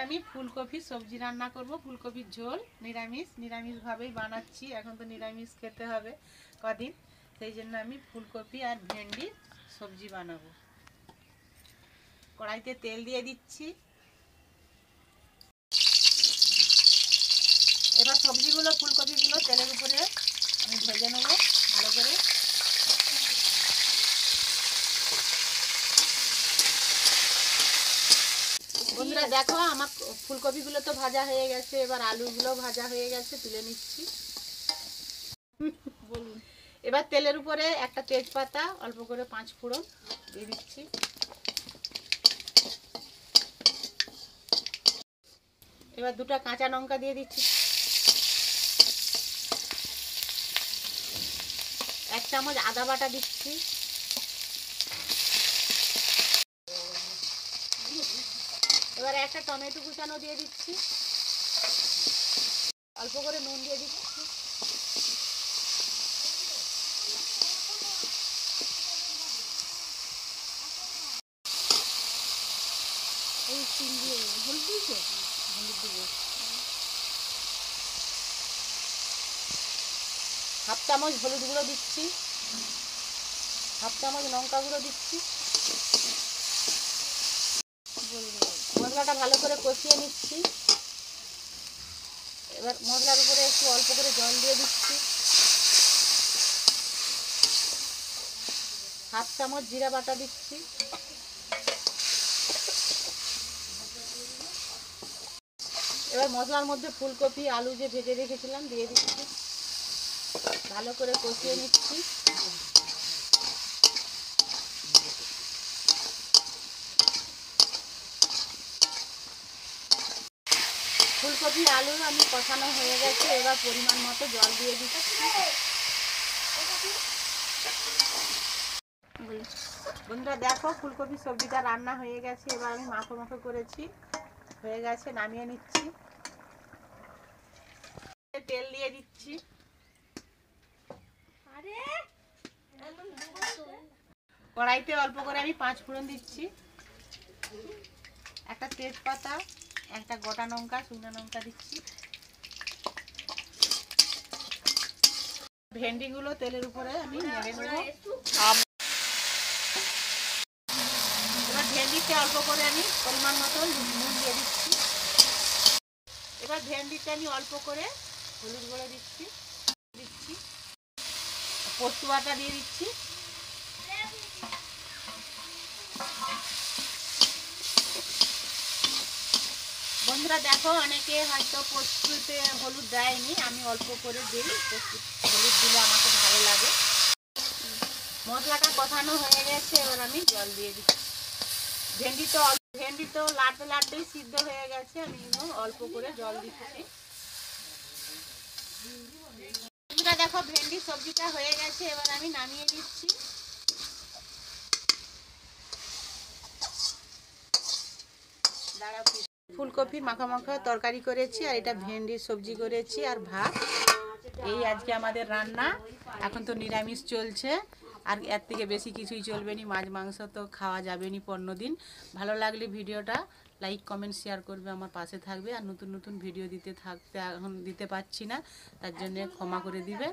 আমি ফুলকপি সবজি রান্না করব, ফুলকপির ঝোল। নিরামিষ ভাবেই বানাচ্ছি। এখন তো নিরামিষ খেতে হবে কদিন, সেই জন্য আমি ফুলকপি আর ভেন্ডি সবজি বানাবো। কড়াইতে তেল দিয়ে দিচ্ছি। এবার সবজিগুলো, ফুলকপিগুলো তেলের উপরে আমি ভেজে নেব ভালো করে। বন্ধুরা দেখো, আমার ফুলকপিগুলো তো ভাজা হয়ে গেছে, এবার আলুগুলো ভাজা হয়ে গেছে, তুলে নিচ্ছি। বলুন। এবার তেলের উপরে একটা তেজপাতা, অল্প করে 5 ফোড়ন দিয়ে দিচ্ছি। এবার 2টা কাঁচা লঙ্কা দিয়ে দিচ্ছি। 1 চামচ আদা বাটা দিচ্ছি। এবার একটা টমেটো কুচানো দিয়ে দিচ্ছি। অল্প করে নুন দিয়ে দিচ্ছি। এই হলুদ দিয়েছে, হলুদ দিব। 1/2 চামচ হলুদ গুঁড়ো দিচ্ছি। 1/2 চামচ লঙ্কা গুঁড়ো দিচ্ছি। মশলাটা ভালো করে কষিয়ে নিচ্ছি। এবার মশলার উপরে একটু অল্প করে জল দিয়ে দিচ্ছি। 1/2 চামচ জিরা বাটা দিচ্ছি। এবার মশলার মধ্যে ফুলকপি আলু যে ভেজে রেখেছিলাম দিয়ে দিচ্ছি। ভালো করে কষিয়ে নিচ্ছি। ফুলকপি আলু আমি কষানো হয়ে গেছে। এবার পরিমাণ মতো জল দিয়ে দিচ্ছি। বন্ধুরা দেখো, ফুলকপি সবজিটা রান্না হয়ে গেছে। এবার আমি মাখো মাখো করেছি, হয়ে গেছে, নামিয়ে নিচ্ছি। তেল দিয়ে দিচ্ছি। কড়াইতে অল্প করে আমি 5 ফোড়ন দিচ্ছি। একটা তেজপাতা, একটা গোটা লঙ্কা, শুকনো লঙ্কা দিচ্ছি। ভেন্ডিগুলো তেলের উপরে আমি নেড়ে নেব। এবার ভেন্ডিতে অল্প করে আমি পরিমাণ মতো নুন দিয়ে দিচ্ছি। এবার ভেন্ডিতে আমি অল্প করে হলুদ গুঁড়ো দিচ্ছি। পোস্ত বাটা দিয়ে দিচ্ছি। বন্ধুরা দেখো, অনেকে হয়তো পোস্ততে হলুদ দেয়নি, আমি অল্প করে দিই। হলুদ দিলে আমাকে ভালো লাগে। মশলাটা কষানো হয়ে গেছে, এবার আমি জল দিয়ে দিচ্ছি। ভেন্ডি তো লাড়তে লাড়তেই সিদ্ধ হয়ে গেছে, আমি অল্প করে জল দিচ্ছি। বন্ধুরা দেখো, ভেন্ডি সবজিটা হয়ে গেছে, এবার আমি নামিয়ে দিচ্ছি। ফুলকপি মাখা মাখা তরকারি করেছি, আর এটা ভেন্ডির সবজি করেছি, আর ভাত। এই আজকে আমাদের রান্না। এখন তো নিরামিষ চলছে, আর এর থেকে বেশি কিছুই চলবে না। মাছ মাংস তো খাওয়া যাবে না 15 দিন। ভালো লাগলে ভিডিওটা লাইক কমেন্ট শেয়ার করবে, আমার পাশে থাকবে। আর নতুন নতুন ভিডিও এখন দিতে পারছি না, তার জন্য ক্ষমা করে দিবে।